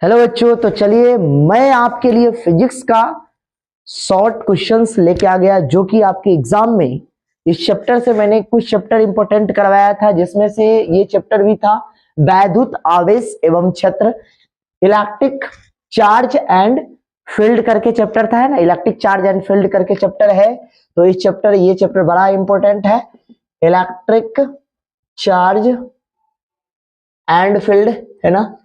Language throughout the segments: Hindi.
हेलो बच्चों, तो चलिए मैं आपके लिए फिजिक्स का शॉर्ट क्वेश्चंस लेके आ गया जो कि आपके एग्जाम में इस चैप्टर से मैंने कुछ चैप्टर इंपॉर्टेंट करवाया था, जिसमें से ये चैप्टर भी था वैद्युत आवेश एवं क्षेत्र, इलेक्ट्रिक चार्ज एंड फील्ड करके चैप्टर था, है ना। इलेक्ट्रिक चार्ज एंड फील्ड करके चैप्टर है, तो ये चैप्टर बड़ा इंपॉर्टेंट है, इलेक्ट्रिक चार्ज एंड फील्ड, है ना,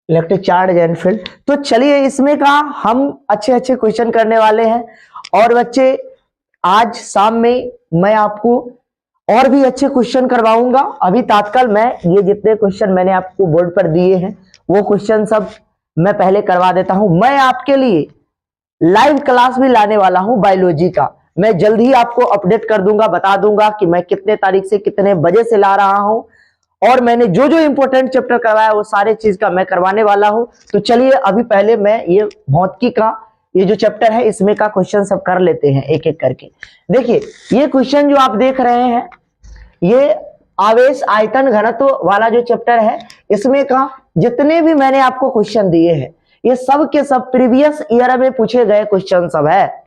इलेक्ट्रिक चार्ज एंड फील्ड। तो चलिए इसमें का हम अच्छे अच्छे क्वेश्चन करने वाले हैं। और बच्चे आज शाम में मैं आपको और भी अच्छे क्वेश्चन करवाऊंगा। अभी तात्काल मैं ये जितने क्वेश्चन मैंने आपको बोर्ड पर दिए हैं वो क्वेश्चन सब मैं पहले करवा देता हूं। मैं आपके लिए लाइव क्लास भी लाने वाला हूं बायोलॉजी का। मैं जल्द ही आपको अपडेट कर दूंगा, बता दूंगा कि मैं कितने तारीख से कितने बजे से ला रहा हूं, और मैंने जो जो इंपॉर्टेंट चैप्टर करवाया वो सारे चीज का मैं करवाने वाला हूं। तो चलिए अभी पहले मैं ये भौतिकी का ये जो चैप्टर है इसमें का क्वेश्चन सब कर लेते हैं एक एक करके। देखिए ये क्वेश्चन जो आप देख रहे हैं ये आवेश आयतन घनत्व वाला जो चैप्टर है, इसमें का जितने भी मैंने आपको क्वेश्चन दिए हैं ये सब के सब प्रीवियस ईयर में पूछे गए क्वेश्चन सब है।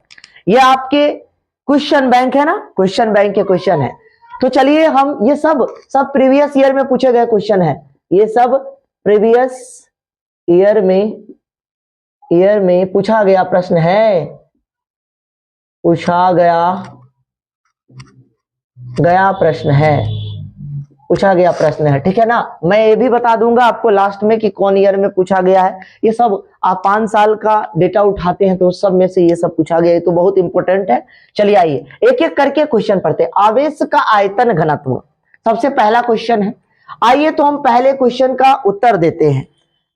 ये आपके क्वेश्चन बैंक है ना, क्वेश्चन बैंक के क्वेश्चन है। तो चलिए हम ये सब प्रीवियस ईयर में पूछे गए क्वेश्चन है, ये सब प्रीवियस ईयर में पूछा गया प्रश्न है, पूछा गया प्रश्न है, ठीक है ना। मैं ये भी बता दूंगा आपको लास्ट में कि कौन ईयर में पूछा गया है। ये सब आप 5 साल का डेटा उठाते हैं तो उस सब में से ये सब पूछा गया है, तो बहुत इंपॉर्टेंट है। चलिए आइए एक एक करके क्वेश्चन पढ़ते हैं। आवेश का आयतन घनत्व सबसे पहला क्वेश्चन है। आइए तो हम पहले क्वेश्चन का उत्तर देते हैं।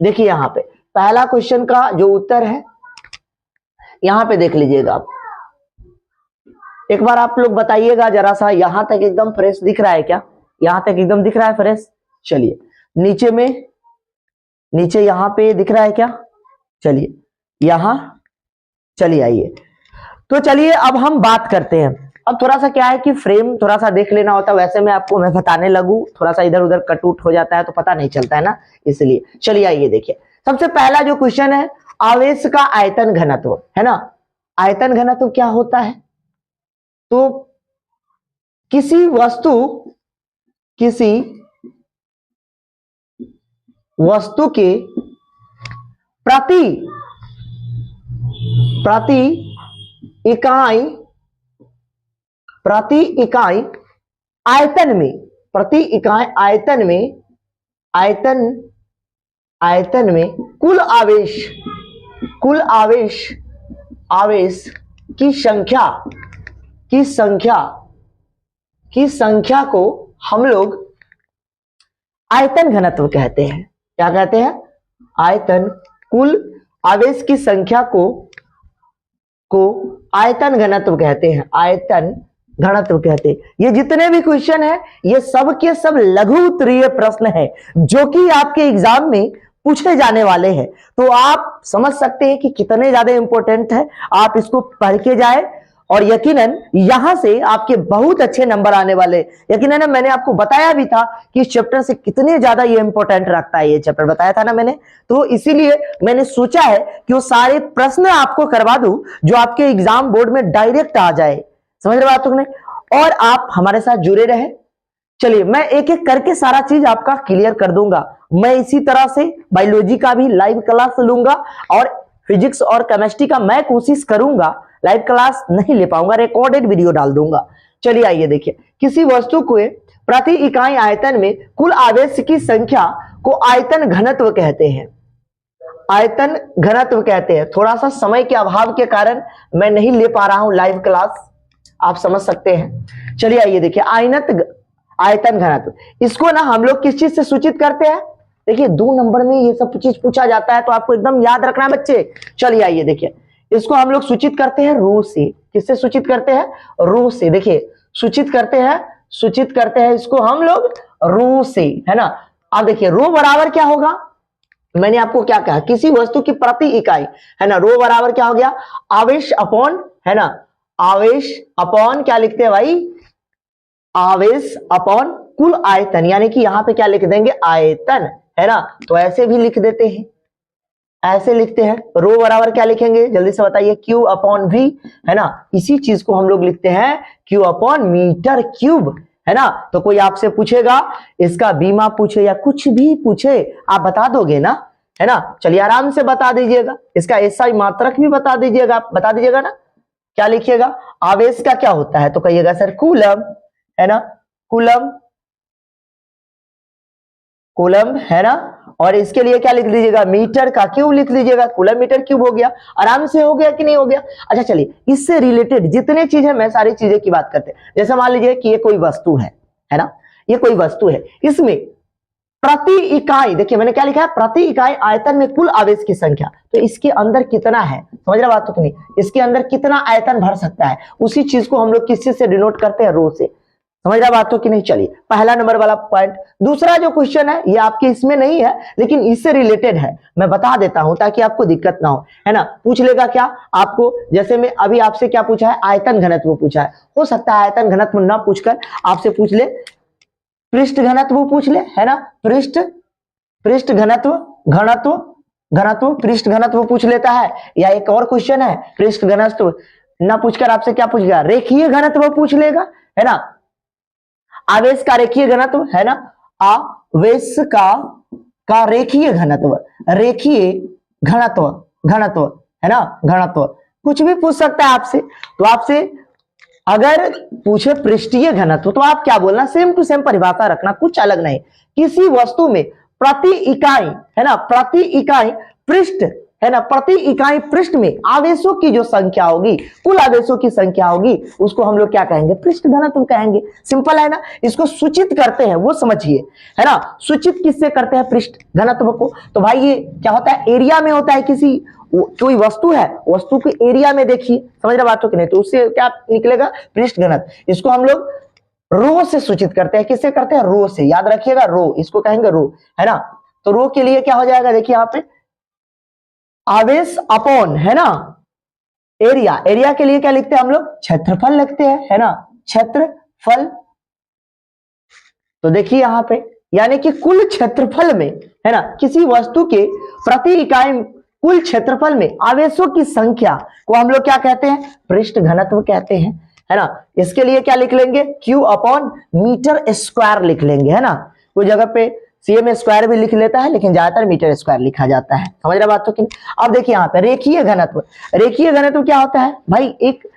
देखिए यहाँ पे पहला क्वेश्चन का जो उत्तर है यहाँ पे देख लीजिएगा आप, एक बार आप लोग बताइएगा जरा सा, यहां तक एकदम फ्रेश दिख रहा है क्या? यहां तक एकदम दिख रहा है फ्रेश? चलिए नीचे यहां पे दिख रहा है क्या? चलिए यहां, चलिए आइए तो चलिए अब हम बात करते हैं। अब थोड़ा सा क्या है कि फ्रेम थोड़ा सा देख लेना होता है, वैसे मैं बताने लगूं थोड़ा सा इधर उधर कट उट हो जाता है तो पता नहीं चलता है ना, इसलिए। चलिए आइए देखिए सबसे पहला जो क्वेश्चन है आवेश का आयतन घनत्व, है ना। आयतन घनत्व क्या होता है? तो किसी वस्तु के प्रति इकाई आयतन में कुल आवेश की संख्या को हम लोग आयतन घनत्व कहते हैं। क्या कहते हैं? आयतन, कुल आवेश की संख्या को आयतन घनत्व कहते हैं, आयतन घनत्व कहते हैं। ये जितने भी क्वेश्चन है ये सब के सब लघु उत्तरीय प्रश्न है जो कि आपके एग्जाम में पूछे जाने वाले हैं। तो आप समझ सकते हैं कि कितने ज्यादा इंपॉर्टेंट है। आप इसको पढ़ के जाए और यकीनन यहां से आपके बहुत अच्छे नंबर आने वाले। यकीनन मैंने आपको बताया भी था कि इस चैप्टर से कितने ज्यादा ये इंपॉर्टेंट रखता है, ये चैप्टर बताया था ना मैंने। तो इसीलिए मैंने सोचा है कि वो सारे प्रश्न आपको करवा दूं जो आपके एग्जाम बोर्ड में डायरेक्ट आ जाए। समझ रहे बातों ने? और आप हमारे साथ जुड़े रहे। चलिए मैं एक एक करके सारा चीज आपका क्लियर कर दूंगा। मैं इसी तरह से बायोलॉजी का भी लाइव क्लास लूंगा और फिजिक्स और केमिस्ट्री का मैं कोशिश करूंगा, लाइव क्लास नहीं ले पाऊंगा, रिकॉर्डेड वीडियो डाल दूंगा। चलिए आइए देखिए, किसी वस्तु को प्रति इकाई आयतन में कुल आवेश की संख्या को आयतन घनत्व कहते हैं। आयतन घनत्व कहते हैं। थोड़ा सा समय के अभाव के कारण मैं नहीं ले पा रहा हूं लाइव क्लास, आप समझ सकते हैं। चलिए आइए देखिए आयतन घनत्व, इसको ना हम लोग किस चीज से सूचित करते हैं? देखिए 2 नंबर में ये सब चीज पूछा जाता है तो आपको एकदम याद रखना है बच्चे। चलिए आइए देखिए, इसको हम लोग सूचित करते हैं रो से। किससे सूचित करते हैं? रो से। देखिए सूचित करते हैं इसको हम लोग रो से, है ना। अब देखिए रो बराबर क्या होगा? मैंने आपको क्या कहा, किसी वस्तु की प्रति इकाई, है ना। रो बराबर क्या हो गया? आवेश अपॉन, है ना, आवेश अपॉन क्या लिखते हैं भाई? आवेश अपॉन कुल आयतन, यानी कि यहां पे क्या लिख देंगे? आयतन, है ना। तो ऐसे भी लिख देते हैं, ऐसे लिखते हैं। रो बराबर क्या लिखेंगे जल्दी से बताइए, क्यू अपॉन वी, है ना। इसी चीज को हम लोग लिखते हैं क्यू अपॉन मीटर क्यूब, है ना। तो कोई आपसे पूछेगा, इसका बीमा पूछे या कुछ भी पूछे, आप बता दोगे ना, है ना। चलिए आराम से बता दीजिएगा, इसका एसआई मात्रक भी बता दीजिएगा, आप बता दीजिएगा ना। क्या लिखिएगा, आवेश का क्या होता है, तो कहिएगा सर कूलम, है ना, कूलम, कूलम, है ना। और इसके लिए क्या लिख लीजिएगा, मीटर का क्यूब लिख लीजिएगा, कूलम मीटर क्यूब हो गया। आराम से हो गया कि नहीं हो गया। अच्छा चलिए, इससे रिलेटेड जितने चीज है मैं सारी चीजें की बात करते हैं। जैसे मान लीजिए कि ये कोई वस्तु है ना, ये कोई वस्तु है, इसमें प्रति इकाई, देखिए मैंने क्या लिखा है, प्रति इकाई आयतन में कुल आवेश की संख्या, तो इसके अंदर कितना है, समझ रहे बात तो कि नहीं, इसके अंदर कितना आयतन भर सकता है, उसी चीज को हम लोग किस चीज से डिनोट करते हैं, रो से। समझ रहा बात तो कि नहीं। चलिए पहला नंबर वाला पॉइंट। दूसरा जो क्वेश्चन है ये आपके इसमें नहीं है लेकिन इससे रिलेटेड है, मैं बता देता हूं ताकि आपको दिक्कत ना हो, है ना। पूछ लेगा क्या आपको, जैसे मैं अभी आपसे क्या पूछा है, आयतन घनत्व पूछा है, हो सकता है आयतन घनत्व ना पूछकर आपसे पूछ ले पृष्ठ घनत्व पूछ ले, है ना। पृष्ठ घनत्व, घनत्व पृष्ठ घनत्व पूछ लेता है, या एक और क्वेश्चन है पृष्ठ घनत्व ना पूछकर आपसे क्या पूछेगा, रेखीय घनत्व पूछ लेगा, है ना। आवेश का रेखीय घनत्व, है ना, आवेश का रेखीय घनत्व, रेखीय घनत्व, घनत्व, है ना, घनत्व कुछ भी पूछ सकता है आपसे। तो आपसे अगर पूछे पृष्ठीय घनत्व तो आप क्या बोलना, सेम टू सेम परिभाषा रखना, कुछ अलग नहीं। किसी वस्तु में प्रति इकाई, है ना, प्रति इकाई पृष्ठ, है ना, प्रति इकाई पृष्ठ में आवेशों की जो संख्या होगी, कुल आवेशों की संख्या होगी, उसको हम लोग क्या कहेंगे, पृष्ठ घनत्व कहेंगे। सिंपल है ना। इसको सूचित करते हैं वो समझिए, है ना। सूचित किससे करते हैं, पृष्ठ घनत्व को। तो भाई ये क्या होता है, एरिया में होता है, किसी कोई वस्तु है, वस्तु के एरिया में देखिए, समझ रहे बातों की नहीं, तो उससे क्या निकलेगा, पृष्ठ घनत्व। इसको हम लोग रो से सूचित करते हैं, किससे करते हैं, रो से, याद रखिएगा रो, इसको कहेंगे रो, है ना। तो रो के लिए क्या हो जाएगा, देखिए यहाँ पे आवेश अपॉन, है ना, एरिया, एरिया के लिए क्या लिखते हैं हम लोग, क्षेत्रफल लिखते हैं, है ना, क्षेत्रफल। तो देखिए यहां पे यानी कि कुल क्षेत्रफल में, है ना, किसी वस्तु के प्रति इकाई कुल क्षेत्रफल में आवेशों की संख्या को हम लोग क्या कहते हैं, पृष्ठ घनत्व कहते हैं, है ना। इसके लिए क्या लिख लेंगे, क्यू अपॉन मीटर स्क्वायर लिख लेंगे, है ना। कोई जगह पे सीएम स्क्वायर भी लिख लेता है लेकिन ज्यादातर मीटर स्क्वायर लिखा जाता है, समझ रहे बात तो कि। अब देखिए यहाँ पे रेखीय घनत्व, रेखीय घनत्व क्या होता है भाई, एक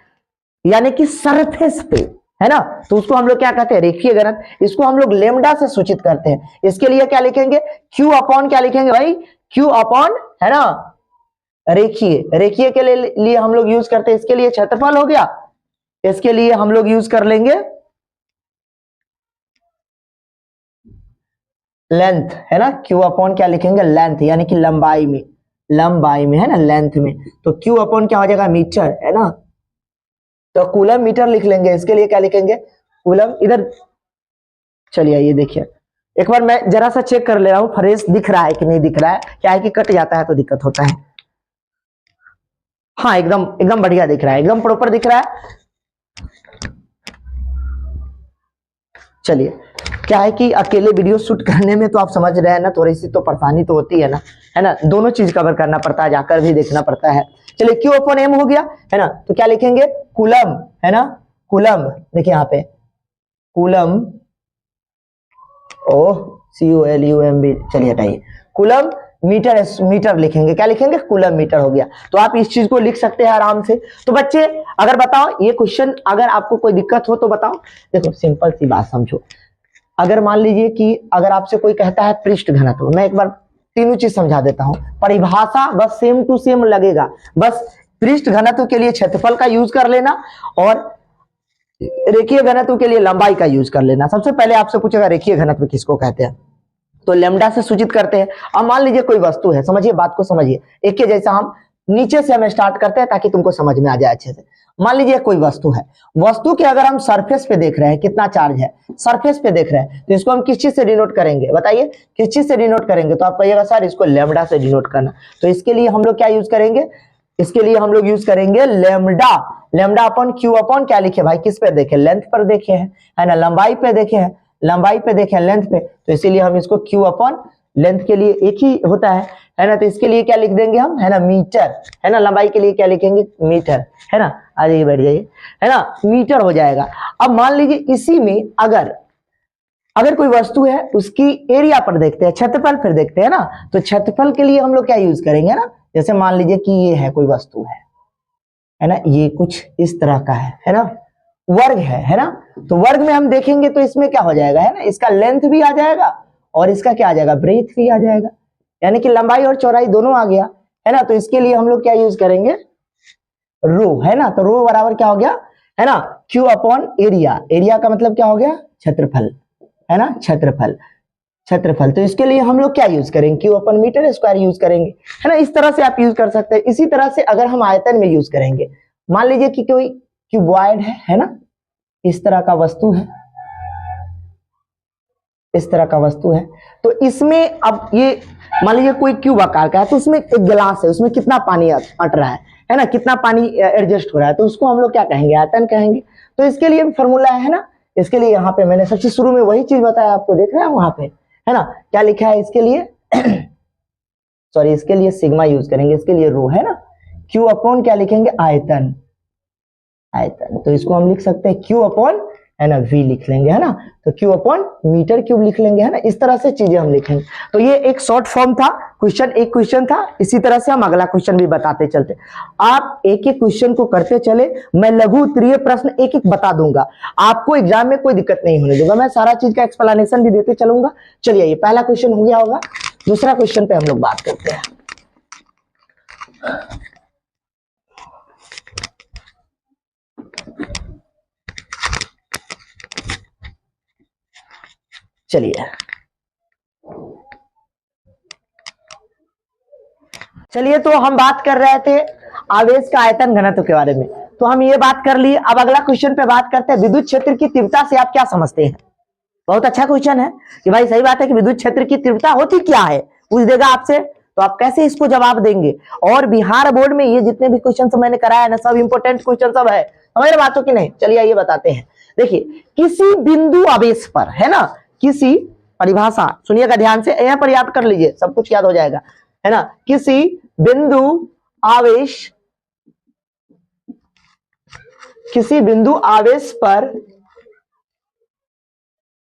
यानी कि सरफेस पे, है ना, तो उसको हम लोग क्या कहते हैं, रेखीय घनत्व। इसको हम लोग लेमडा से सूचित करते हैं। इसके लिए क्या लिखेंगे, क्यू अपॉन क्या लिखेंगे भाई, क्यू अपॉन, है ना, रेखीय, रेखीय के लिए हम लोग यूज करते हैं, इसके लिए क्षेत्रफल हो गया, इसके लिए हम लोग यूज कर लेंगे लेंथ, है ना। क्यू अपॉन क्या लिखेंगे, लेंथ, यानी कि लंबाई में, लंबाई में, है ना, लेंथ में। तो क्यू अपॉन क्या हो जाएगा, मीटर, है ना। तो कूलम मीटर लिख लेंगे। इसके लिए क्या लिखेंगे, कूलम, इधर चलिए ये देखिए एक बार मैं जरा सा चेक कर ले रहा हूं, फ्रेश दिख रहा है कि नहीं दिख रहा है, क्या है कि कट जाता है तो दिक्कत होता है। हाँ एकदम एकदम बढ़िया दिख रहा है, एकदम प्रॉपर दिख रहा है। चलिए क्या है कि अकेले वीडियो शूट करने में तो आप समझ रहे हैं ना, थोड़ी सी तो परेशानी तो होती है ना, दोनों चीज कवर करना पड़ता है, जाकर भी देखना पड़ता है। चलिए क्यू अपॉन एम हो गया, है ना। तो क्या लिखेंगे, कूलम, है ना, कूलम, देखिए यहाँ पे कूलम, ओ COLUMB, चलिए हटाइए, कूलम मीटर, मीटर लिखेंगे, क्या लिखेंगे, कूलम मीटर हो गया। तो आप इस चीज को लिख सकते हैं आराम से। तो बच्चे अगर बताओ ये क्वेश्चन, अगर आपको कोई दिक्कत हो तो बताओ। देखो सिंपल सी बात समझो, अगर मान लीजिए कि अगर आपसे कोई कहता है पृष्ठ घनत्व, मैं एक बार तीनों चीज समझा देता हूं, परिभाषा बस सेम टू सेम लगेगा, बस पृष्ठ घनत्व के लिए क्षेत्रफल का यूज कर लेना और रेखीय घनत्व के लिए लंबाई का यूज कर लेना। सबसे पहले आपसे पूछेगा रेखीय घनत्व किसको कहते हैं, तो लेमडा से सूचित करते हैं। अब मान लीजिए कोई वस्तु है, समझिए बात को समझिए, एक के जैसा हम नीचे से हम स्टार्ट करते हैं ताकि तुमको समझ में आ जाए अच्छे से। मान लीजिए कोई वस्तु है, वस्तु के अगर हम सरफेस पे देख रहे हैं कितना चार्ज है, सरफेस पे देख रहे हैं, तो इसको हम किस चीज से डिनोट करेंगे, बताइए किस चीज से डिनोट करेंगे। तो आप कहिएगा सर इसको लेमडा से डिनोट करना। तो इसके लिए हम लोग क्या यूज करेंगे, इसके लिए हम लोग यूज करेंगे lambda. Lambda upon Q upon क्या लिखे भाई, किस पे देखे, लेंथ पर देखे हैं, है ना, लंबाई पे देखे हैं, लंबाई पे देखे, लेंथ पे, तो इसीलिए हम इसको क्यू अपॉन लेंथ के लिए एक ही होता है ना, तो इसके लिए क्या लिख देंगे हम, है ना, मीटर, है ना, लंबाई के लिए क्या लिखेंगे, मीटर, है ना, आ जाइए बैठ जाइए, है ना, मीटर हो जाएगा। अब मान लीजिए इसी में अगर कोई वस्तु है उसकी एरिया पर देखते हैं, क्षेत्रफल फिर देखते हैं ना, तो क्षेत्रफल के लिए हम लोग क्या यूज करेंगे ना, जैसे मान लीजिए कि ये है कोई वस्तु है ना, ये कुछ इस तरह का है ना, वर्ग है ना, तो वर्ग में हम देखेंगे तो इसमें क्या हो जाएगा, है ना, इसका लेंथ भी आ जाएगा और इसका क्या आ जाएगा, ब्रेथ भी आ जाएगा, यानी कि लंबाई और चौड़ाई दोनों आ गया, है ना। तो इसके लिए हम लोग क्या यूज करेंगे, रो, है ना, तो रो बराबर क्या हो गया, है ना, क्यू अपॉन एरिया, एरिया का मतलब क्या हो गया, क्षेत्रफल, है ना, क्षेत्रफल। तो इसके लिए हम लोग क्या यूज करेंगे, क्यू अपन मीटर स्क्वायर यूज करेंगे, है ना। इस तरह से आप यूज कर सकते हैं। इसी तरह से अगर हम आयतन में यूज करेंगे, मान लीजिए कि कोई क्यूबॉइड है ना, इस तरह का वस्तु है, इस तरह का वस्तु है, तो इसमें अब ये मान लीजिए कोई क्यूब आकार का है, तो उसमें एक गिलास है, उसमें कितना पानी अट रहा है ना, कितना पानी एडजस्ट हो रहा है, तो उसको हम लोग क्या कहेंगे, आयतन कहेंगे। तो इसके लिए फॉर्मूला है ना, इसके लिए यहाँ पे मैंने सबसे शुरू में वही चीज बताया आपको, देख रहे हैं वहां पे, है ना, क्या लिखा है इसके लिए सॉरी, इसके लिए सिग्मा यूज करेंगे, इसके लिए रो, है ना, क्यू अपॉन क्या लिखेंगे, आयतन, तो इसको हम लिख सकते हैं क्यू अपॉन, है ना, वी लिख लेंगे, है ना, तो क्यू अपॉन मीटर क्यूब लिख लेंगे, है ना। इस तरह से चीजें हम लिखेंगे। तो ये एक शॉर्ट फॉर्म था, क्वेश्चन एक क्वेश्चन था, इसी तरह से हम अगला क्वेश्चन भी बताते चलते, आप एक एक क्वेश्चन को करते चले, मैं लघु उत्तरीय प्रश्न एक एक बता दूंगा, आपको एग्जाम में कोई दिक्कत नहीं होने दूंगा, मैं सारा चीज का एक्सप्लेनेशन भी देते चलूंगा। चलिए, ये पहला क्वेश्चन हो गया होगा, दूसरा क्वेश्चन पे हम लोग बात करते हैं। चलिए तो हम बात कर रहे थे आवेश का आयतन घनत्व के बारे में, तो हम ये बात कर लिए। अब अगला क्वेश्चन पे बात करते हैं, विद्युत क्षेत्र की तीव्रता से आप क्या समझते हैं। बहुत अच्छा क्वेश्चन है कि भाई सही बात है कि विद्युत क्षेत्र की तीव्रता होती क्या है, पूछ देगा आपसे, तो आप कैसे इसको जवाब देंगे। और बिहार बोर्ड में ये जितने भी क्वेश्चन मैंने कराया ना, सब इंपोर्टेंट क्वेश्चन सब है, समझ रहे बातों की नहीं। चलिए ये बताते हैं, देखिए किसी बिंदु आवेश पर, है ना, किसी परिभाषा सुनिएगा ध्यान से, यहाँ पर याद कर लीजिए, सब कुछ याद हो जाएगा, है ना। किसी बिंदु आवेश, किसी बिंदु आवेश पर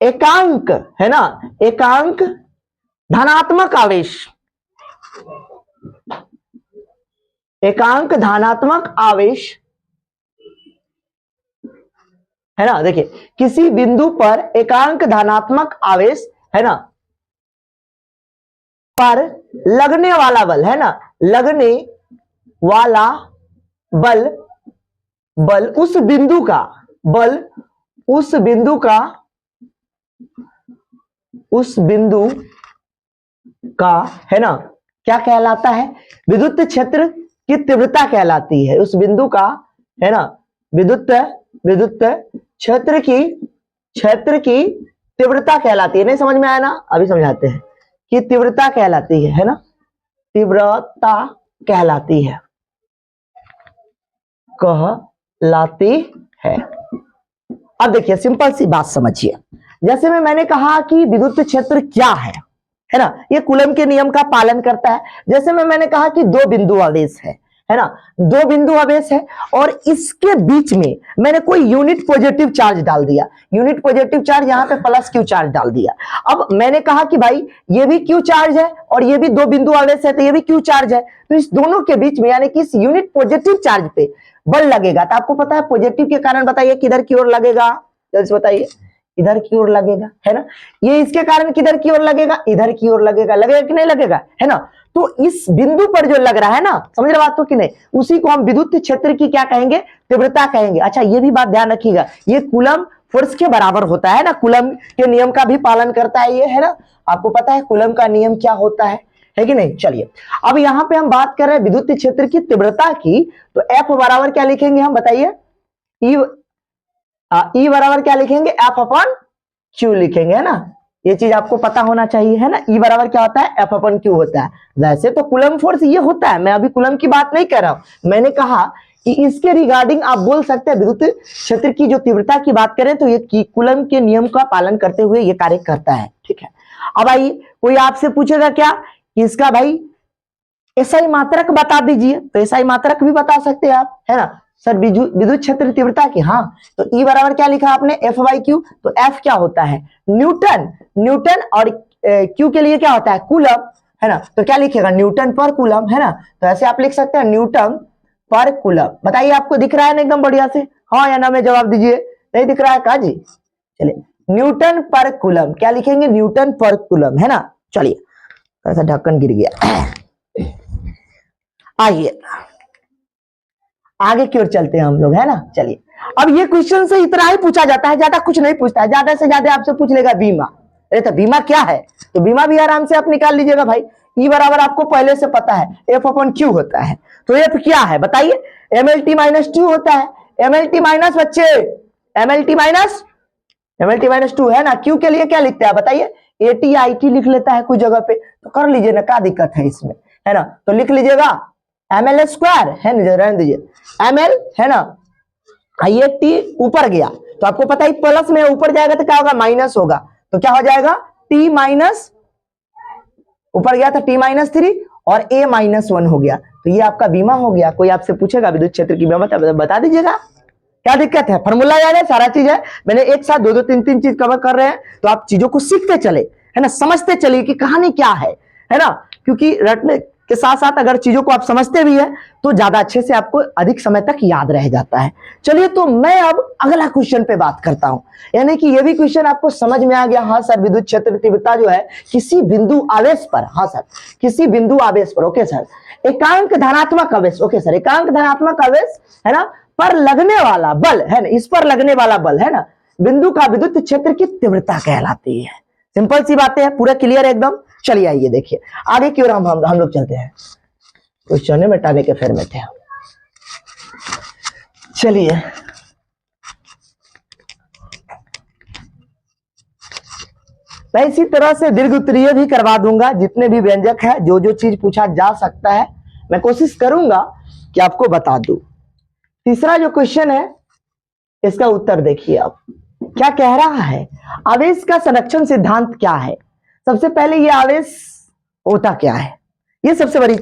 एकांक, है ना, एकांक धनात्मक आवेश, एकांक धनात्मक आवेश, है ना। देखिए किसी बिंदु पर एकांक धनात्मक आवेश, है ना, पर लगने वाला बल, है ना, लगने वाला बल, बल उस बिंदु का, बल उस बिंदु का, उस बिंदु का, है ना, क्या कहलाता है, विद्युत क्षेत्र की तीव्रता कहलाती है उस बिंदु का, है ना, विद्युत क्षेत्र की तीव्रता कहलाती है। नहीं समझ में आया ना, अभी समझाते हैं कि तीव्रता कहलाती है ना, तीव्रता कहलाती है, कहलाती है। अब देखिए सिंपल सी बात समझिए, जैसे मैंने कहा कि विद्युत क्षेत्र क्या है ना, ये कूलम के नियम का पालन करता है। जैसे मैंने कहा कि दो बिंदु आवेश है ना, दो बिंदु आवेश है और इसके बीच में मैंने कोई यूनिट पॉजिटिव चार्ज डाल दिया, यूनिट पॉजिटिव चार्ज यहाँ पे प्लस क्यू चार्ज डाल दिया। अब मैंने कहा कि भाई ये भी क्यू चार्ज है और ये भी दो बिंदु आवेश है, तो ये भी क्यू चार्ज है, तो इस दोनों के बीच में यानी कि इस यूनिट पॉजिटिव चार्ज पे बल लगेगा। तो आपको पता है पॉजिटिव के कारण बताइए किधर की ओर लगेगा, जल्दी से बताइए, इधर की ओर लगेगा, है ना। ये इसके कारण किधर की ओर लगेगा, इधर की ओर लगेगा, लगेगा कि नहीं लगेगा, है ना। तो इस बिंदु पर जो लग रहा है ना, समझ रहे बात हो कि नहीं, उसी को हम विद्युत क्षेत्र की क्या कहेंगे, तीव्रता कहेंगे। अच्छा ये भी बात ध्यान रखिएगा, ये कूलम फोर्स के बराबर होता है ना, कूलम के नियम का भी पालन करता है ये, है ना। आपको पता है कूलम का नियम क्या होता है कि नहीं। चलिए अब यहाँ पे हम बात कर रहे हैं विद्युत क्षेत्र की तीव्रता की, तो एफ बराबर क्या लिखेंगे हम बताइए, ई बराबर क्या लिखेंगे, एफ अपॉन क्यू लिखेंगे, है ना। ये चीज आपको पता होना चाहिए, है ना। ई बराबर क्या होता है, एफ अपॉन क्यू होता है। वैसे तो कूलम फोर्स ये होता है, मैं अभी कूलम की बात नहीं कर रहा हूं, मैंने कहा कि इसके रिगार्डिंग आप बोल सकते हैं विद्युत क्षेत्र की जो तीव्रता की बात करें तो ये कूलम के नियम का पालन करते हुए ये कार्य करता है, ठीक है। अब आइए, कोई आपसे पूछेगा क्या कि इसका भाई एसआई मात्रक बता दीजिए, तो एसआई मात्रक भी बता सकते हैं आप, है ना सर। विद्युत क्षेत्र तीव्रता की, हाँ, तो E बराबर क्या लिखा आपने, F/Q। तो F क्या होता है, न्यूटन, न्यूटन, और Q के लिए क्या होता है, कूलम, है ना। तो क्या लिखेगा, न्यूटन पर कूलम, है ना। तो ऐसे आप लिख सकते हैं न्यूटन पर कूलम। बताइए आपको दिख रहा है ना एकदम बढ़िया से, हाँ या ना में जवाब दीजिए। नहीं दिख रहा है का जी, चलिए न्यूटन पर कूलम क्या लिखेंगे, न्यूटन पर कूलम, है ना। चलिए ऐसा ढक्कन गिर गया। आइए आगे की ओर चलते हैं हम लोग, है ना। चलिए अब ये क्वेश्चन से इतना ही पूछा जाता है, ज्यादा कुछ नहीं पूछता है, ज्यादा से ज्यादा आपसे पूछ लेगा बीमा। अरे तो बीमा क्या है, तो बीमा भी आराम से आप निकाल लीजिएगा भाई। ई बराबर आपको पहले से पता है, F/Q होता है। तो F क्या है बताइए, MLT-2 होता है। MLT माइनस बच्चे, MLT-2 है ना। Q के लिए क्या लिखते हैं बताइए, AT/IT लिख लेता है कोई जगह पे, तो कर लीजिए ना, क्या दिक्कत है इसमें, है ना। तो लिख लीजिएगा ML² है ना, रहने दीजिए ML, है ना। ये T ऊपर गया तो आपको पता है प्लस में ऊपर जाएगा तो क्या होगा, माइनस होगा। तो क्या हो जाएगा, T माइनस, ऊपर गया था T-3 और A-1 हो गया। तो ये आपका बीमा हो गया। कोई आपसे पूछेगा विद्युत क्षेत्र की बीमा बता दीजिएगा, क्या दिक्कत है, फॉर्मूला याद है, सारा चीज है। मैंने एक साथ दो तीन चीज कवर कर रहे हैं, तो आप चीजों को सीखते चले, है ना, समझते चलिए कि कहानी क्या है ना। क्योंकि रटने के साथ साथ अगर चीजों को आप समझते भी है तो ज्यादा अच्छे से आपको अधिक समय तक याद रह जाता है। चलिए तो मैं अब अगला क्वेश्चन पे बात करता हूं, यानी कि ये भी क्वेश्चन आपको समझ में आ गया। हाँ सर, विद्युत क्षेत्र तीव्रता जो है किसी बिंदु आवेश पर, हाँ सर, किसी बिंदु आवेश पर, ओके सर, एकांक धनात्मक आवेश, ओके सर, एकांक धनात्मक आवेश, है ना, पर लगने वाला बल, है ना, इस पर लगने वाला बल, है ना, बिंदु का विद्युत क्षेत्र की तीव्रता कहलाती है। सिंपल सी बातें हैं, पूरा क्लियर है एकदम। चलिए आइए देखिए आगे की ओर हम लोग चलते हैं, क्वेश्चन मिटाने के फेर में थे। चलिए मैं इसी तरह से दीर्घ उत्तरीय भी करवा दूंगा, जितने भी व्यंजक है, जो चीज पूछा जा सकता है मैं कोशिश करूंगा कि आपको बता दूं। तीसरा जो क्वेश्चन है इसका उत्तर देखिए आप, क्या कह रहा है, आवेश का संरक्षण सिद्धांत क्या है। सबसे पहले ये आवेश होता क्या है, ये सबसे बड़ी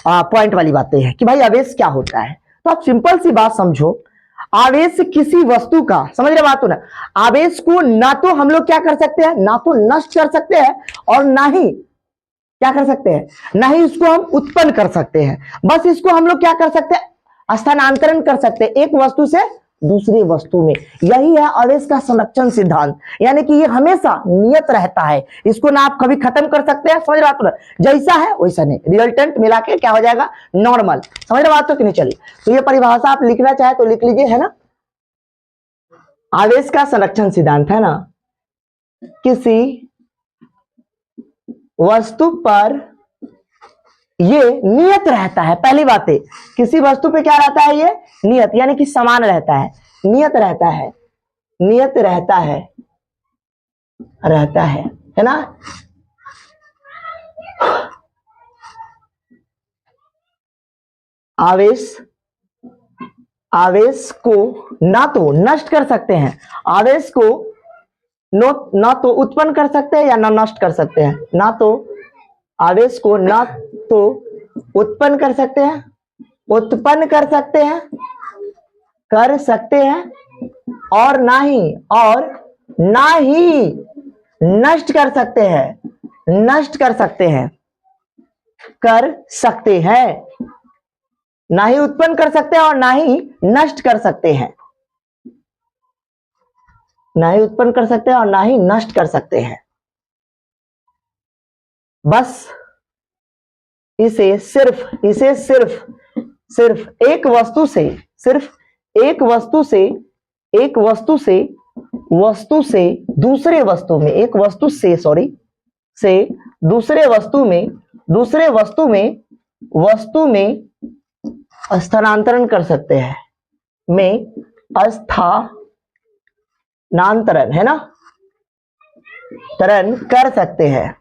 पॉइंट वाली बातें हैं कि भाई आवेश क्या होता है। तो आप सिंपल सी बात समझो, आवेश किसी वस्तु का, समझ रहे बात हो ना, आवेश को ना तो हम लोग क्या कर सकते हैं, ना तो नष्ट कर सकते हैं, और ना ही क्या कर सकते हैं, ना ही इसको हम उत्पन्न कर सकते हैं। बस इसको हम लोग क्या कर सकते हैं, स्थानांतरण कर सकते हैं एक वस्तु से दूसरी वस्तु में। यही है आवेश का संरक्षण सिद्धांत, यानी कि ये हमेशा नियत रहता है, इसको ना आप कभी खत्म कर सकते हैं, समझ रहे बात हो ना, जैसा है वैसा नहीं, रिजल्टेंट मिला के क्या हो जाएगा, नॉर्मल। समझ रहे बात तो कि नहीं। चलिए तो ये परिभाषा आप लिखना चाहे तो लिख लीजिए, है ना। आवेश का संरक्षण सिद्धांत है ना, किसी वस्तु पर ये नियत रहता है। पहली बात है, किसी वस्तु पे क्या रहता है, ये नियत, यानी कि समान रहता है, नियत रहता है, नियत रहता है ना। आवेश को ना तो नष्ट कर सकते हैं, आवेश को ना तो उत्पन्न कर सकते हैं या ना नष्ट कर सकते हैं, ना तो आवेश को ना तो उत्पन्न कर सकते हैं, और ना ही नष्ट कर सकते हैं, ना ही उत्पन्न कर सकते हैं और ना ही नष्ट कर सकते हैं, ना ही उत्पन्न कर सकते हैं और ना ही नष्ट कर सकते हैं। बस इसे सिर्फ एक वस्तु से दूसरे वस्तु में स्थानांतरण कर सकते हैं, स्थानांतरण, है ना, तरण कर सकते हैं,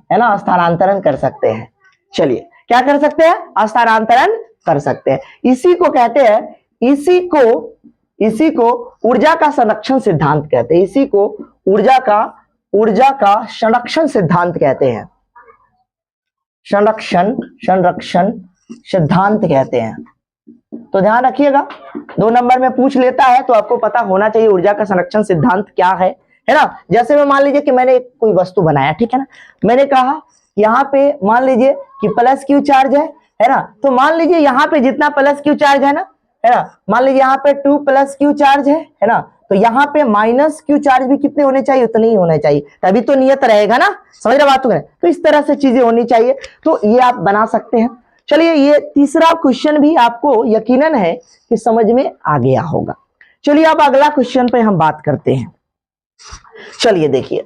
है ना, स्थानांतरण कर सकते हैं। चलिए क्या कर सकते हैं, स्थानांतरण कर सकते हैं। इसी को इसी को ऊर्जा का संरक्षण सिद्धांत कहते हैं। इसी को ऊर्जा का संरक्षण सिद्धांत कहते हैं। संरक्षण सिद्धांत कहते हैं। तो ध्यान रखिएगा, 2 नंबर में पूछ लेता है तो आपको पता होना चाहिए ऊर्जा का संरक्षण सिद्धांत क्या है ना। जैसे मैं मान लीजिए कि मैंने कोई वस्तु बनाया, ठीक है ना, मैंने कहा यहाँ पे मान लीजिए कि प्लस क्यू चार्ज है ना, तो मान लीजिए यहाँ पे जितना प्लस क्यू चार्ज है ना, मान लीजिए यहाँ पे 2 प्लस क्यू चार्ज है ना, तो यहाँ पे माइनस क्यू चार्ज भी कितने होने चाहिए, उतने ही होने चाहिए, तभी तो नियत रहेगा ना। समझ रहे बात है? तो इस तरह से चीजें होनी चाहिए, तो ये आप बना सकते हैं। चलिए, ये तीसरा क्वेश्चन भी आपको यकीनन है कि समझ में आ गया होगा। चलिए अब अगला क्वेश्चन पे हम बात करते हैं। चलिए देखिए,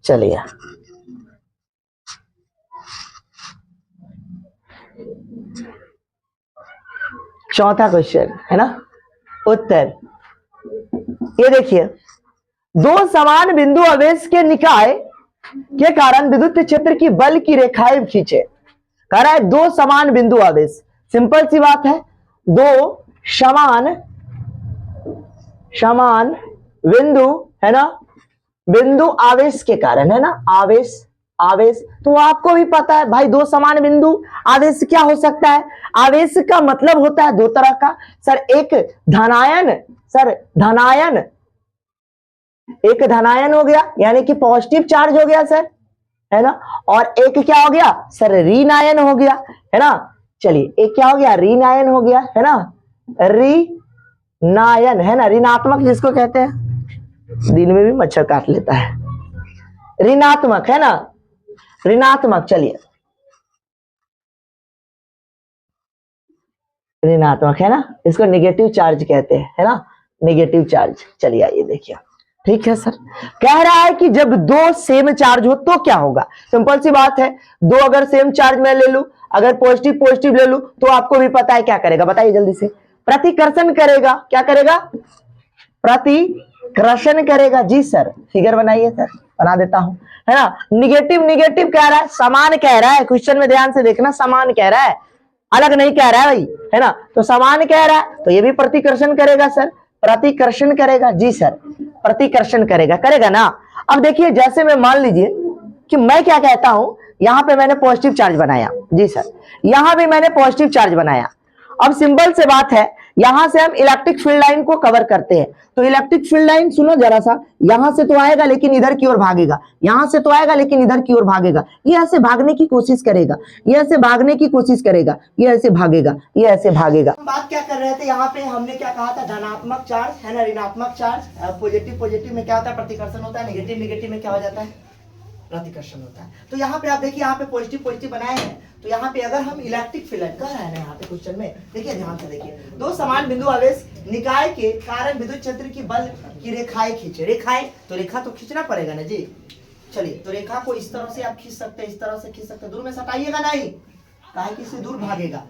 चलिए चौथा क्वेश्चन है ना, उत्तर। ये देखिए, 2 समान बिंदु आवेश के निकाय के कारण विद्युत क्षेत्र की बल की रेखाएं खींचे। कह रहा है 2 समान बिंदु आवेश, सिंपल सी बात है, 2 समान बिंदु है ना, बिंदु आवेश के कारण, है ना, आवेश तो आपको भी पता है भाई, 2 समान बिंदु आवेश क्या हो सकता है। आवेश का मतलब होता है 2 तरह का सर, एक धनायन हो गया, यानी कि पॉजिटिव चार्ज हो गया सर, है ना, और एक क्या हो गया सर, ऋणायन हो गया, है ना। चलिए, एक क्या हो गया, ऋणायन हो गया, है ना, ऋणायन, है ना, ऋणात्मक जिसको कहते हैं, दिन में भी मच्छर काट लेता है, ऋणात्मक, है ना, ऋणात्मक। चलिए, ऋणात्मक है ना, इसको नेगेटिव चार्ज कहते हैं, है ना, नेगेटिव चार्ज। चलिए आइए देखिए, ठीक है सर, कह रहा है कि जब 2 सेम चार्ज हो तो क्या होगा। सिंपल सी बात है, 2 अगर सेम चार्ज मैं ले लूं, अगर पॉजिटिव ले लूं, तो आपको भी पता है क्या करेगा, बताइए जल्दी से, प्रतिकर्षण करेगा। क्या करेगा, प्रतिकर्षण करेगा। जी सर, फिगर बनाइए सर, बना देता हूं, है ना। निगेटिव कह रहा है, समान कह रहा है, क्वेश्चन में ध्यान से देखना, समान कह रहा है, अलग नहीं कह रहा है भाई, है ना, तो समान कह रहा है, तो ये भी प्रतिकर्षण करेगा सर, प्रतिकर्षण करेगा। जी सर, प्रतिकर्षण करेगा ना। अब देखिए, जैसे मैं मान लीजिए कि मैं क्या कहता हूं, यहां पे मैंने पॉजिटिव चार्ज बनाया, जी सर, यहां भी मैंने पॉजिटिव चार्ज बनाया। अब सिंपल से बात है, यहां से हम इलेक्ट्रिक फील्ड लाइन को कवर करते हैं, तो इलेक्ट्रिक फील्ड लाइन सुनो जरा सा, यहां से तो आएगा लेकिन इधर की ओर भागेगा, यहां से तो आएगा लेकिन इधर की ओर भागेगा, ये ऐसे भागने की कोशिश करेगा, ये ऐसे भागने की कोशिश करेगा, ये ऐसे भागेगा, ये ऐसे भागेगा। बात क्या कर रहे थे, यहाँ पे हमने क्या कहा था, धनात्मक चार्ज है ना, ऋणात्मक चार्ज, पॉजिटिव में क्या होता है, प्रतिकर्षण होता है, नेगेटिव में क्या हो जाता है, प्रतिकर्षण होता है। तो यहाँ पे आप देखिए, यहाँ पे पॉजिटिव बनाए हैं, तो यहाँ पे अगर हम इलेक्ट्रिक फील्ड लाइन कह रहे हैं ना, यहाँ पे क्वेश्चन में देखिए, ध्यान से देखिए, 2 समान बिंदु आवेश निकाय के कारण विद्युत क्षेत्र की बल की रेखाएं खींचे। रेखाएं, तो रेखा तो खींचना पड़ेगा ना जी। चलिए, तो रेखा को इस तरह से आप खींच सकते हैं, इस तरह से खींच सकते हैं, दूर में सटाइएगा नहीं, काहे कि इससे दूर भागेगा,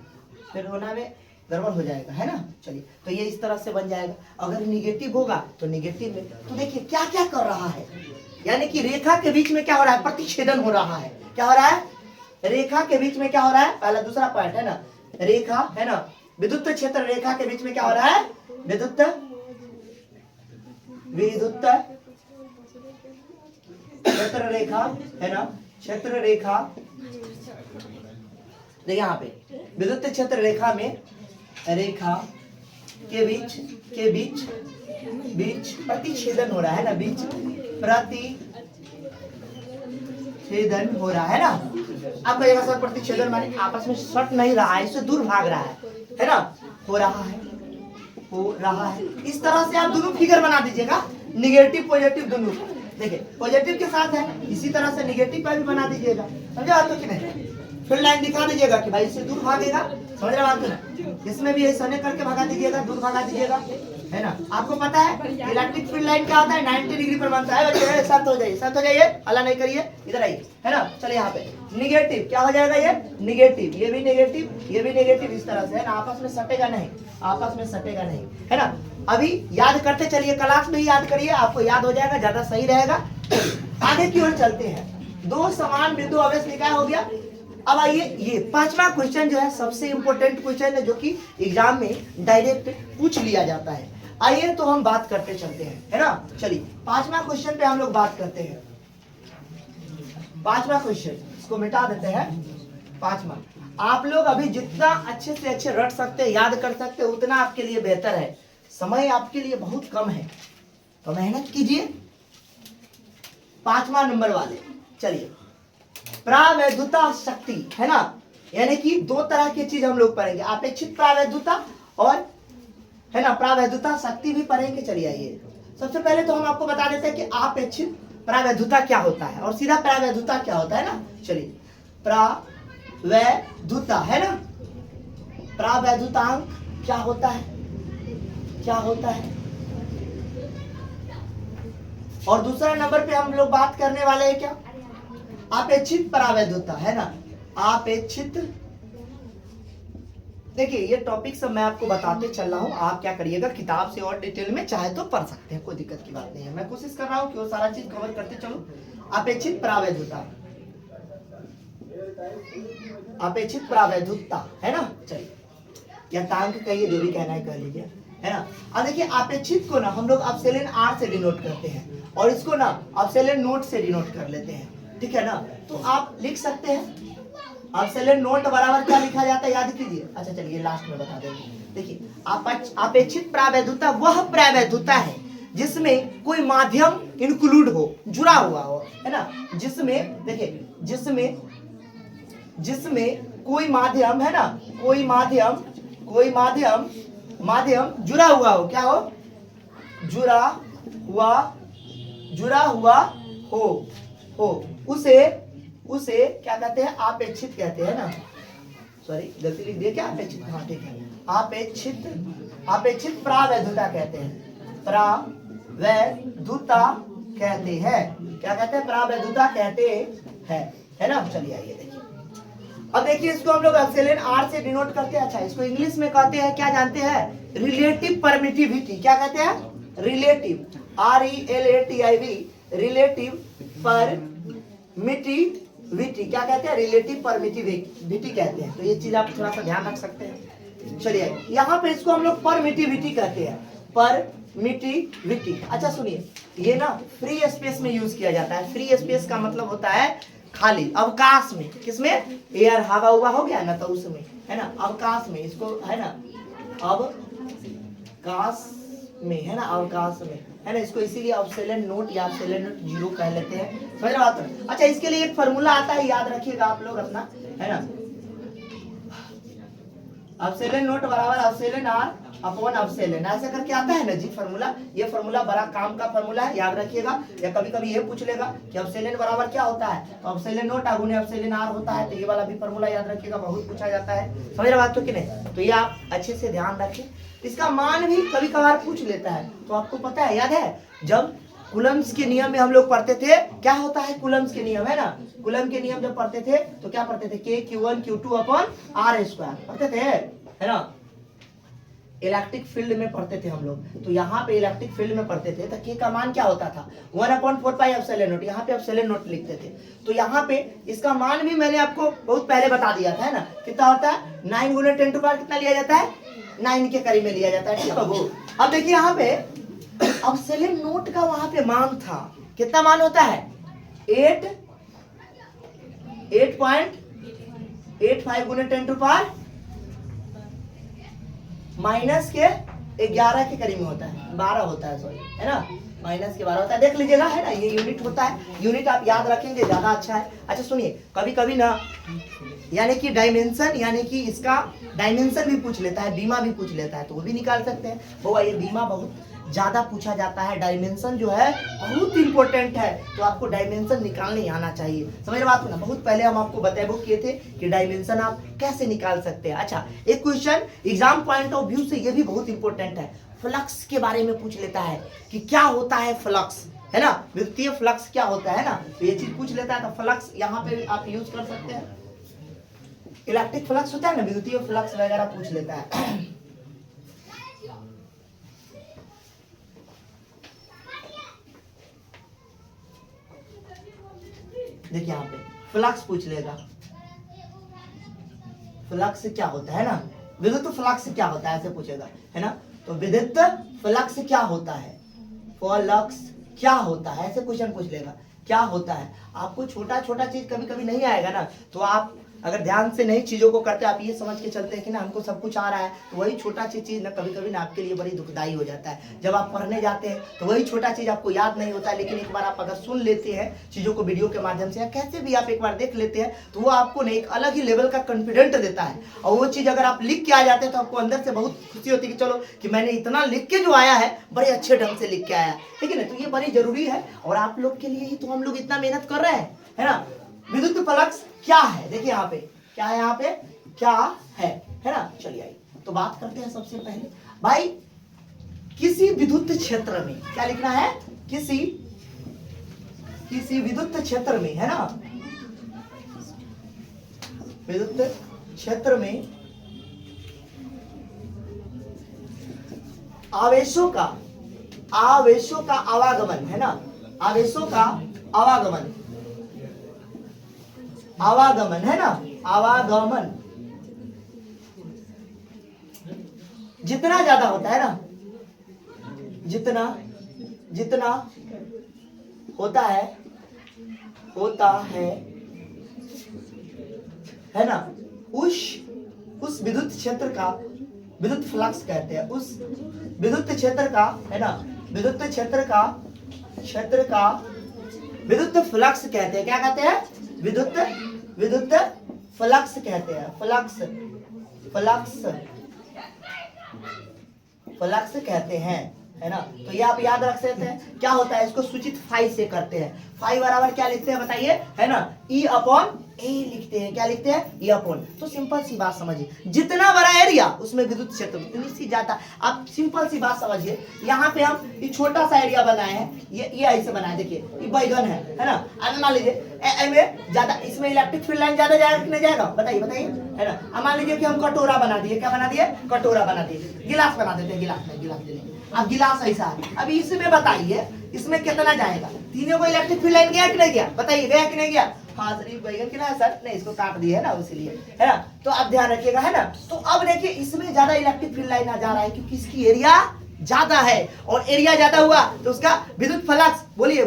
फिर होना में गड़बड़ हो जाएगा, है ना। चलिए, तो ये इस तरह से बन जाएगा। अगर निगेटिव होगा तो निगेटिव में, तो देखिए क्या क्या कर रहा है, यानी कि रेखा के बीच में क्या हो रहा है, प्रतिच्छेदन हो रहा है। क्या हो रहा है, रेखा के बीच में क्या हो रहा है, पहला दूसरा पॉइंट है ना, रेखा है ना, विद्युत क्षेत्र रेखा के बीच में क्या हो रहा है, विद्युत क्षेत्र रेखा, है ना, क्षेत्र रेखा, देखिए यहाँ पे विद्युत क्षेत्र रेखा में, रेखा के बीच प्रतिच्छेदन हो रहा है ना, बीच प्रतिच्छेदन हो रहा है ना। आप कहिएगा सर, प्रतिच्छेदन माने आपस में सट नहीं रहा है, इससे दूर भाग रहा है ना, हो रहा है। इस तरह से आप दोनों फिगर बना दीजिएगा, निगेटिव पॉजिटिव दोनों। देखिए, पॉजिटिव के साथ है, इसी तरह से निगेटिव का भी बना दीजिएगा, समझा तो कि नहीं। फील्ड लाइन दिखा दीजिएगा कि भाई इससे दूर भागेगा, समझ रहे बात ना, इसमें भी ऐसा नहीं करके भगा दीजिएगा, दूर भगा दीजिएगा, है ना। आपको पता है इलेक्ट्रिक फील्ड लाइन क्या होता है, 90 डिग्री पर बनता है बच्चे, शांत हो जाइए, हल्ला नहीं करिए, इधर आइए, है ना। चलिए, यहाँ पे निगेटिव क्या हो जाएगा, ये निगेटिव, ये भी निगेटिव, इस तरह से, है ना, आपस में सटेगा नहीं, है ना। अभी याद करते चलिए, क्लास में ही याद करिए, आपको याद हो जाएगा, ज्यादा सही रहेगा। आगे की ओर चलते हैं, 2 समान बिंदु आवेश निकाय हो गया, अब आइए, ये पांचवा क्वेश्चन जो है सबसे इंपॉर्टेंट क्वेश्चन है, जो कि एग्जाम में डायरेक्ट पूछ लिया जाता है। आइए तो हम बात करते चलते हैं, है ना। चलिए पांचवा क्वेश्चन पे हम लोग बात करते हैं। पांचवा क्वेश्चन, इसको मिटा देते हैं। पांचवा, आप लोग अभी जितना अच्छे से अच्छे रट सकते हैं, याद कर सकते हैं, उतना आपके लिए बेहतर है। समय आपके लिए बहुत कम है, तो मेहनत कीजिए। पांचवा नंबर वाले, चलिए, प्रावैधुता शक्ति, है ना, यानी कि दो तरह की चीज हम लोग पढ़ेंगे, अपेक्षित प्रावैधुता और, है ना, प्रावैधुता शक्ति भी पढ़ेंगे। चलिए आइए, सबसे पहले तो हम आपको बता देते हैं कि अपेक्षित प्रावैधुता क्या होता है और सीधा प्रावैधुता क्या होता है ना। चलिए, प्रावैधुता, है ना, प्रावैधुतांक क्या होता है, क्या होता है। और दूसरा नंबर पे हम लोग बात करने वाले हैं क्या, अपेक्षित प्रावैधुता, है ना, अपेक्षित। देखिए ये टॉपिक सब मैं आपको बताते चल रहा हूँ, आप क्या करिएगा, किताब से और डिटेल में चाहे तो पढ़ सकते हैं, कोई दिक्कत की बात नहीं है। मैं कोशिश कर रहा हूँ कि वो सारा चीज कवर करते चलो। अपेक्षित प्रावैधुता, अपेक्षित प्रावैधुता, है ना। चलिए, या तांक कहिए, जो भी कहना है कह लीजिए, है ना। अब देखिए अपेक्षित को ना हम लोग अपसेलन आर से डिनोट करते हैं और इसको ना अपसेलन नोट से डिनोट कर लेते हैं, ठीक है ना। तो आप लिख सकते हैं अपसेलन नोट बराबर क्या लिखा जाता है, याद कीजिए। अच्छा चलिए लास्ट में बता देंगे। देखिए अपेक्षित प्रावैधुता वह प्रावैधुता है जिसमें कोई माध्यम इंक्लूड हो, जुड़ा हुआ हो, है ना। जिसमें देखिए, जिसमें कोई माध्यम, है ना, कोई माध्यम जुड़ा हुआ हो, क्या हो, जुड़ा हुआ हो, उसे क्या कहते हैं, अपेक्षित कहते हैं ना। सॉरी गलती लिख दिया क्या, अपेक्षित, हाँ ठीक है, अपेक्षित प्रावैधुता कहते हैं, प्रावैधुता कहते हैं, क्या कहते हैं, प्रावैधुता कहते हैं, है ना। चलिए आइए देखिए, अब देखिए इसको हम लोग अपसेलन आर से डिनोट करते हैं। अच्छा, इसको इंग्लिश में कहते हैं, क्या जानते हैं, रिलेटिव परमिटिविटी। क्या कहते हैं, रिलेटिव, RELATIV, रिलेटिव परमिटिविटी, क्या कहते हैं, रिलेटिव परमिटिविटी कहते हैं। तो ये चीज आप थोड़ा सा ध्यान रख सकते हैं। चलिए यहाँ पे इसको हम लोग परमिटिविटी कहते हैं, परमिटिविटी। अच्छा सुनिए, ये ना फ्री स्पेस में यूज किया जाता है। फ्री स्पेस का मतलब होता है खाली, अवकाश में, किसमें, एयर, हवा हुआ हो गया ना, तो उसमें, है ना, अवकाश में, इसको, है ना, अवकाश में, है ना, अवकाश में, है ना। इसको इसीलिए अपसेलन नोट या अपसेलन नोट जीरो कह लेते हैं, समझ रहे बात। अच्छा, इसके लिए एक फॉर्मूला आता है, याद रखिएगा आप लोग अपना, है ना। अपसेलन नोट बराबर अपसेलन आर अपॉन अपसेलन, ऐसे करके आता है ना जी फॉर्मूला। ये फॉर्मूला बड़ा काम का फॉर्मूला है, याद रखिएगा। या कभी कभी ये पूछ लेगा कि अपसेलन बराबर क्या होता है, तो अपसेलन नोट गुने अपसेलन आर होता है, तो ये वाला भी फॉर्मूला याद रखिएगा, बहुत पूछा जाता है, समझ रहे बात तो कि नहीं। तो ये आप अच्छे से ध्यान रखें। इसका मान भी कभी कभार पूछ लेता है, तो आपको पता है, याद है, जब कूलम्स के नियम में हम लोग पढ़ते थे, क्या होता है कूलम्स के नियम, है ना। कूलम के नियम जब पढ़ते थे तो क्या पढ़ते थे, K Q2 upon R square पढ़ते थे, है ना। इलेक्ट्रिक फील्ड में पढ़ते थे हम लोग, तो यहाँ पे इलेक्ट्रिक फील्ड में पढ़ते थे तो K का मान क्या होता था, 1/4 पाई एप्सिलॉन नॉट। यहाँ पे एप्सिलॉन नॉट लिखते थे, तो यहाँ पे इसका मान भी मैंने आपको बहुत पहले बता दिया था, है ना। कितना होता है, 9 × 10⁻, कितना लिया जाता है, 9 के करीब में लिया जाता है, ठीक है वो। अब देखिए यहाँ पे एप्सिलॉन नॉट का वहां पे मान था, कितना मान होता है, 8.85 × 10⁻⁻, माइनस के 11 के करीब में होता है, 12 होता है, सॉरी, है ना, माइनस के 12 होता है, देख लीजिएगा, है ना। ये यूनिट होता है, यूनिट आप याद रखेंगे ज्यादा अच्छा है। अच्छा सुनिए, कभी कभी ना यानी कि डायमेंशन, यानी कि इसका डायमेंशन भी पूछ लेता है, बीमा भी पूछ लेता है, तो वो भी निकाल सकते हैं। वो ये बीमा बहुत ज्यादा पूछा जाता है, डायमेंशन जो है बहुत इंपॉर्टेंट है, तो आपको डायमेंशन निकालने आना चाहिए, समझ बात को ना। बहुत पहले हम आपको बताए किए थे कि डायमेंशन आप कैसे निकाल सकते हैं। अच्छा, एक question exam point of view से ये भी बहुत इंपॉर्टेंट है, फ्लक्स के बारे में पूछ लेता है कि क्या होता है फ्लक्स, है ना, विद्युतीय फ्लक्स क्या होता है ना, तो ये चीज पूछ लेता है। तो फ्लक्स यहाँ पे आप यूज कर सकते हैं, इलेक्ट्रिक फ्लक्स होता है ना, विद्युतीय फ्लक्स वगैरह पूछ लेता है। देखिए यहाँ पे फ्लक्स पूछ लेगा, फ्लक्स क्या होता है ना, विद्युत फ्लक्स क्या होता है ऐसे पूछेगा, है ना। तो विद्युत फ्लक्स क्या होता है, फ्लक्स क्या होता है, ऐसे क्वेश्चन पूछ लेगा क्या होता है। आपको छोटा छोटा चीज कभी कभी नहीं आएगा ना, तो आप अगर ध्यान से नहीं चीजों को करते, आप ये समझ के चलते हैं कि ना हमको सब कुछ आ रहा है, तो वही छोटा सी चीज ना कभी कभी ना आपके लिए बड़ी दुखदाई हो जाता है। जब आप पढ़ने जाते हैं तो वही छोटा चीज आपको याद नहीं होता, लेकिन एक बार आप अगर सुन लेते हैं चीजों को वीडियो के माध्यम से या कैसे भी आप एक बार देख लेते हैं, तो वो आपको ना एक अलग ही लेवल का कॉन्फिडेंट देता है। और वो चीज अगर आप लिख के आ जाते हैं तो आपको अंदर से बहुत खुशी होती है कि चलो कि मैंने इतना लिख के जो आया है बड़े अच्छे ढंग से लिख के आया, ठीक है ना। तो ये बड़ी जरूरी है और आप लोग के लिए ही तो हम लोग इतना मेहनत कर रहे हैं, है ना। विद्युत फ्लक्स क्या है, देखिए यहाँ पे क्या है, यहाँ पे क्या है ना। चलिए आइए तो बात करते हैं सबसे पहले भाई, किसी विद्युत क्षेत्र में क्या लिखना है, किसी विद्युत क्षेत्र में, है ना, विद्युत क्षेत्र में आवेशों का आवागमन, है ना, आवेशों का आवागमन, है ना, आवागमन जितना ज्यादा होता है ना, जितना होता है ना, उस विद्युत क्षेत्र का विद्युत फ्लक्स कहते हैं, उस विद्युत क्षेत्र का, है ना, विद्युत क्षेत्र का विद्युत फ्लक्स कहते हैं। क्या कहते हैं, विद्युत फ्लक्स कहते हैं, फ्लक्स कहते हैं, है ना। तो ये आप याद रख सकते हैं क्या होता है, इसको सूचित फाई से करते हैं। फाई बराबर क्या लिखते हैं बताइए, है ना, ई अपॉन ए लिखते हैं। क्या लिखते हैं, ई अपॉन। तो सिंपल सी बात समझिए, जितना बड़ा एरिया उसमें विद्युत क्षेत्र उतनी सी ज्यादा। आप सिंपल सी बात समझिए, यहाँ पे हम ये छोटा सा एरिया बनाए हैं, ये ऐसे बनाए, देखिए ये बैगन है ना। अब मान लीजिए ज्यादा इसमें इलेक्ट्रिक फील्ड लाइन ज्यादा जाएगा कि नहीं जाएगा, बताइए, है ना। अब मान लीजिए कि हम कटोरा बना दिए, क्या बना दिए, कटोरा बना दिए, गिलास बना देते हैं, गिलास दे देंगे। अब गिलास ऐसा है, अभी इसमें बताइए इसमें कितना जाएगा, तीनों को इलेक्ट्रिक फील्ड लाइन गया कि नहीं गया, बताइए गया कि नहीं गया। हाँ सर बैगन कितना है सर, नहीं इसको काट दिए है ना, इसलिए, है ना। तो आप ध्यान रखिएगा, है ना। तो अब देखिए इसमें ज्यादा इलेक्ट्रिक फील्ड लाइन आ जा रहा है क्योंकि इसकी एरिया ज्यादा है, और एरिया ज्यादा हुआ तो उसका विद्युत फ्लक्स, बोलिए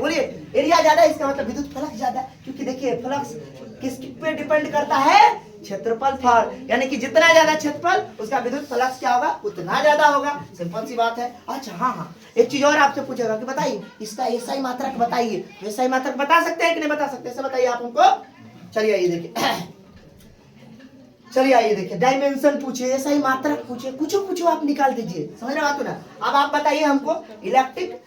एरिया ज्यादा है, इसका मतलब विद्युत फ्लक्स ज्यादा है। क्योंकि देखिए फ्लक्स किस पे डिपेंड करता है, क्षेत्रफल पर, यानी कि जितना ज्यादा क्षेत्रफल उसका विद्युत फ्लक्स क्या होगा, उतना ज्यादा होगा। सिंपल सी बात है। अच्छा हाँ, एक चीज और आपसे पूछेगा कि बताइए इसका एसआई मात्रक बताइए। एसआई मात्रक बता सकते हैं कि नहीं बता सकते, ऐसा बताइए आप हमको। चलिए आइए देखिए, डायमेंशन पूछे, एसआई मात्रक पूछे, कुछ पूछो आप निकाल दीजिए, समझ रहे बात ना। अब आप बताइए हमको, इलेक्ट्रिक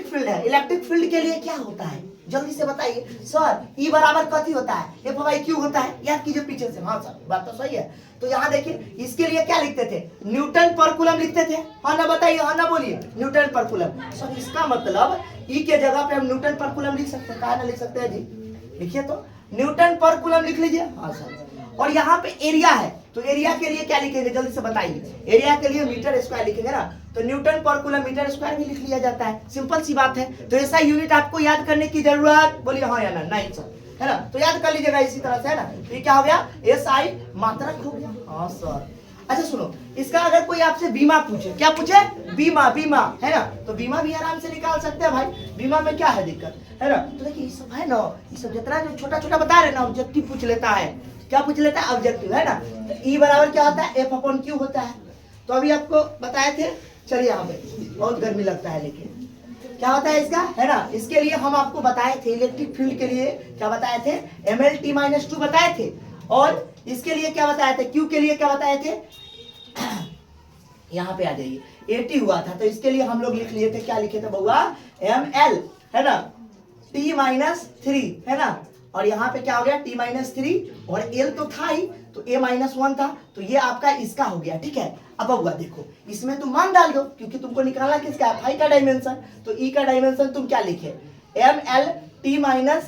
फील्ड है, इलेक्ट्रिक फील्ड के लिए क्या होता है, जल्दी से बताइए। सर ई बराबर कथी होता है, एफ बाई क्यू होता है, याद कीजिए पीछे से। हाँ सर बात तो सही है। तो यहाँ देखिए इसके लिए क्या लिखते थे, न्यूटन पर कूलम लिखते थे, हाँ ना बताइए, हाँ ना बोलिए, न्यूटन पर कूलम। सर इसका मतलब ई के जगह पे हम न्यूटन पर कूलम लिख सकते हैं, कहा ना लिख सकते हैं जी, लिखिए तो न्यूटन पर कूलम लिख लीजिए। हाँ सर, और यहाँ पे एरिया है, तो एरिया के लिए क्या लिखेंगे जल्दी से बताइए। एरिया के लिए मीटर स्क्वायर लिखेंगे ना, तो न्यूटन पर कूलम मीटर स्क्वायर भी लिख लिया जाता है, सिंपल सी बात है। तो ऐसा यूनिट आपको याद करने की जरूरत, बोलिए हाँ या ना, नहीं सर, है ना। तो याद कर लीजिएगा इसी तरह से, है ना। तो ये क्या हो गया, एसआई मात्रक हो गया। हाँ सर। अच्छा सुनो, इसका अगर कोई आपसे बीमा पूछे, क्या पूछे, बीमा, है ना, तो बीमा भी आराम से निकाल सकते हैं भाई। बीमा में क्या है दिक्कत, है ना। तो देखिए ये सब है ना, ये सब जितना जो छोटा छोटा बता रहे ना, ऑब्जेक्टिव पूछ लेता है, क्या पूछ लेता है, ऑब्जेक्टिव, है ना। तो ई बराबर क्या होता है, एफ अपॉन क्यू होता है। तो अभी आपको बताए थे। चलिए यहाँ पे बहुत गर्मी लगता है, लेकिन क्या होता है इसका, है ना। इसके लिए हम आपको बताए थे, इलेक्ट्रिक फील्ड के लिए क्या बताए थे, MLT-2 बताए थे। और इसके लिए क्या बताए थे, क्यू के लिए क्या बताए थे, यहाँ पे आ जाइए, 80 हुआ था, तो इसके लिए हम लोग लिख लिए थे, क्या लिखे थे बउआ, ML, है ना, T-3, है ना। और यहाँ पे क्या हो गया, T-3, और L तो था ही, तो A-1 था, तो ये आपका इसका हो गया, ठीक है। अब बउआ देखो, इसमें तुम मान डाल दो, क्योंकि तुमको निकालना किसका है, फाई का डायमेंशन। तो ई का डायमेंशन तुम क्या लिखे, ML-T-A-1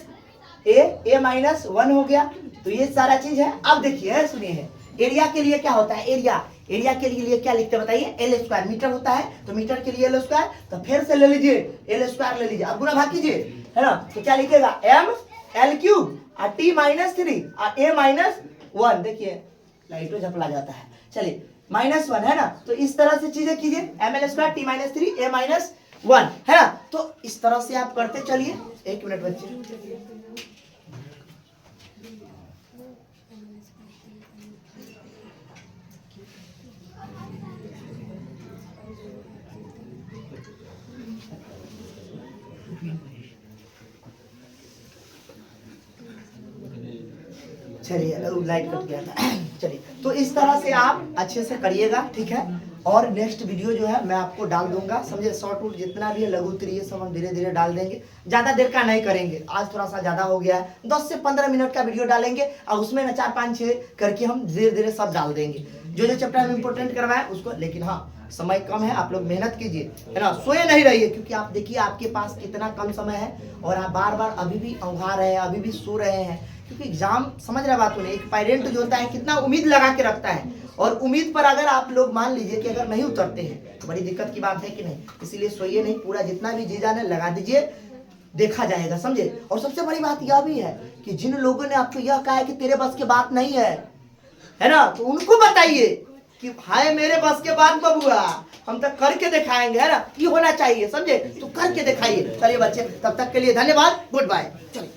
हो गया। तो ये सारा चीज है। अब देखिए सुनिए, एरिया के लिए क्या होता है, एरिया के लिए क्या लिखते हैं बताइए, एल स्क्वायर, मीटर होता है तो मीटर के लिए एल स्क्वायर, तो फिर से ले लीजिए एल स्क्वायर ले लीजिए, अब गुना भाग कीजिए, है ना। तो क्या लिखेगा, M L क्यूब और T-3 और A-1, देखिए लाइटो झपला जाता है। चलिए -1 है ना, तो इस तरह से चीजें कीजिए, ml² t-3 a-1 है ना, तो इस तरह से आप करते चलिए। 1 मिनट बच्चे, चलिए लाइट कट गया था। चलिए तो इस तरह से आप अच्छे से करिएगा, ठीक है। और नेक्स्ट वीडियो जो है मैं आपको डाल दूंगा, समझे, शॉर्ट वूट जितना भी है, लघु उत्तरीय सब हम धीरे धीरे डाल देंगे, ज्यादा देर का नहीं करेंगे, आज थोड़ा सा ज्यादा हो गया है, 10 से 15 मिनट का वीडियो डालेंगे और उसमें ना 4, 5, 6 करके हम धीरे धीरे सब डाल देंगे, जो चैप्टर हम इंपोर्टेंट करवाए उसको। लेकिन हाँ, समय कम है, आप लोग मेहनत कीजिए, है ना, सोए नहीं रहिए, क्योंकि आप देखिए आपके पास कितना कम समय है और आप बार बार अभी भी औंधा रहे हैं, अभी भी सो रहे हैं, क्योंकि एग्जाम, समझ रहे बात नहीं, एक पेरेंट जो होता है कितना उम्मीद लगा के रखता है, और उम्मीद पर अगर आप लोग मान लीजिए कि अगर नहीं उतरते हैं तो बड़ी दिक्कत की बात है कि नहीं। इसीलिए सोइए नहीं, पूरा जितना भी जी जाने लगा दीजिए, देखा जाएगा, समझे। और सबसे बड़ी बात यह भी है कि जिन लोगों ने आपको यह कहा है कि तेरे बस की बात नहीं है ना, तो उनको बताइए कि हाय मेरे बस के बात बबुआ, हम तक करके दिखाएंगे, है ना, ये होना चाहिए, समझे, तो करके दिखाइए। चलिए बच्चे, तब तक के लिए धन्यवाद, गुड बाय। चलिए।